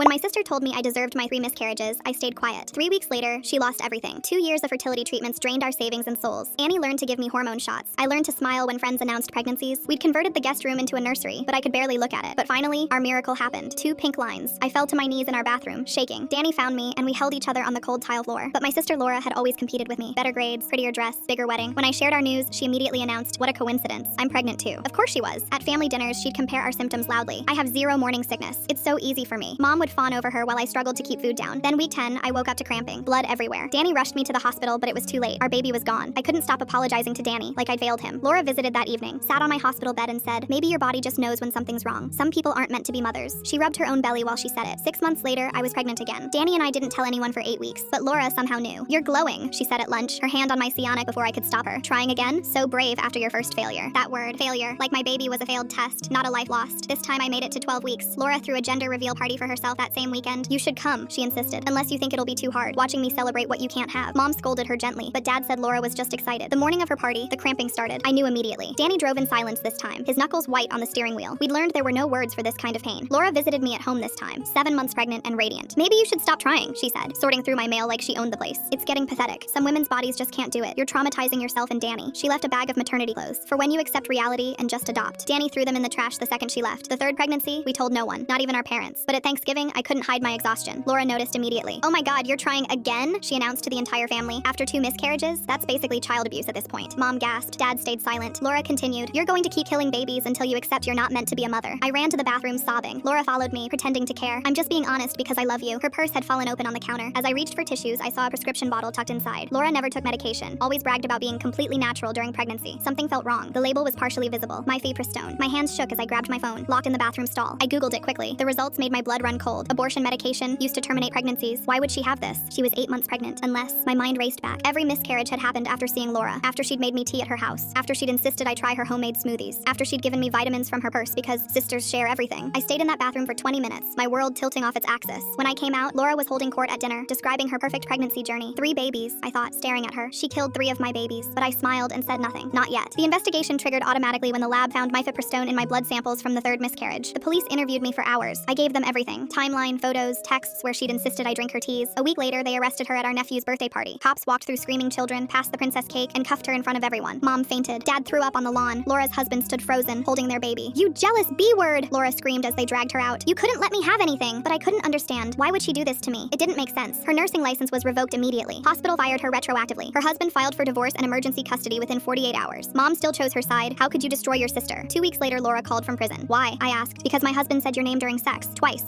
When my sister told me I deserved my 3 miscarriages, I stayed quiet. 3 weeks later, she lost everything. 2 years of fertility treatments drained our savings and souls. Annie learned to give me hormone shots. I learned to smile when friends announced pregnancies. We'd converted the guest room into a nursery, but I could barely look at it. But finally, our miracle happened. 2 pink lines. I fell to my knees in our bathroom, shaking. Danny found me, and we held each other on the cold tile floor. But my sister Laura had always competed with me. Better grades, prettier dress, bigger wedding. When I shared our news, she immediately announced, "What a coincidence. I'm pregnant too." Of course she was. At family dinners, she'd compare our symptoms loudly. I have 0 morning sickness. It's so easy for me. Mom would fawn over her while I struggled to keep food down. Then week 10, I woke up to cramping, blood everywhere. Danny rushed me to the hospital, but it was too late. Our baby was gone. I couldn't stop apologizing to Danny, like I'd failed him. Laura visited that evening, sat on my hospital bed and said, "Maybe your body just knows when something's wrong. Some people aren't meant to be mothers." She rubbed her own belly while she said it. 6 months later, I was pregnant again. Danny and I didn't tell anyone for 8 weeks, but Laura somehow knew. "You're glowing," she said at lunch, her hand on my sciatic before I could stop her. "Trying again? So brave after your first failure." That word, failure, like my baby was a failed test, not a life lost. This time I made it to 12 weeks. Laura threw a gender reveal party for herself that same weekend. "You should come," she insisted, "unless you think it'll be too hard, watching me celebrate what you can't have." Mom scolded her gently, but Dad said Laura was just excited. The morning of her party, the cramping started. I knew immediately. Danny drove in silence this time, his knuckles white on the steering wheel. We'd learned there were no words for this kind of pain. Laura visited me at home this time, 7 months pregnant and radiant. "Maybe you should stop trying," she said, sorting through my mail like she owned the place. "It's getting pathetic. Some women's bodies just can't do it. You're traumatizing yourself and Danny." She left a bag of maternity clothes, for when you accept reality and just adopt. Danny threw them in the trash the second she left. The 3rd pregnancy, we told no one, not even our parents. But at Thanksgiving, I couldn't hide my exhaustion. Laura noticed immediately. "Oh my God, you're trying again?" she announced to the entire family. "After 2 miscarriages? That's basically child abuse at this point." Mom gasped. Dad stayed silent. Laura continued, "You're going to keep killing babies until you accept you're not meant to be a mother." I ran to the bathroom sobbing. Laura followed me, pretending to care. "I'm just being honest because I love you." Her purse had fallen open on the counter. As I reached for tissues, I saw a prescription bottle tucked inside. Laura never took medication, always bragged about being completely natural during pregnancy. Something felt wrong. The label was partially visible. My Stone. My hands shook as I grabbed my phone, locked in the bathroom stall. I Googled it quickly. The results made my blood run cold. Abortion medication, used to terminate pregnancies. Why would she have this? She was 8 months pregnant. Unless, my mind raced back. Every miscarriage had happened after seeing Laura, after she'd made me tea at her house, after she'd insisted I try her homemade smoothies, after she'd given me vitamins from her purse because sisters share everything. I stayed in that bathroom for 20 minutes, my world tilting off its axis. When I came out, Laura was holding court at dinner, describing her perfect pregnancy journey. 3 babies, I thought, staring at her. She killed 3 of my babies, but I smiled and said nothing. Not yet. The investigation triggered automatically when the lab found mifepristone in my blood samples from the 3rd miscarriage. The police interviewed me for hours. I gave them everything. Timeline, photos, texts where she'd insisted I drink her teas. A week later, they arrested her at our nephew's birthday party. Cops walked through screaming children, passed the princess cake, and cuffed her in front of everyone. Mom fainted. Dad threw up on the lawn. Laura's husband stood frozen, holding their baby. "You jealous B-word!" Laura screamed as they dragged her out. "You couldn't let me have anything." But I couldn't understand. Why would she do this to me? It didn't make sense. Her nursing license was revoked immediately. Hospital fired her retroactively. Her husband filed for divorce and emergency custody within 48 hours. Mom still chose her side. How could you destroy your sister? 2 weeks later, Laura called from prison. "Why?" I asked. "Because my husband said your name during sex, twice."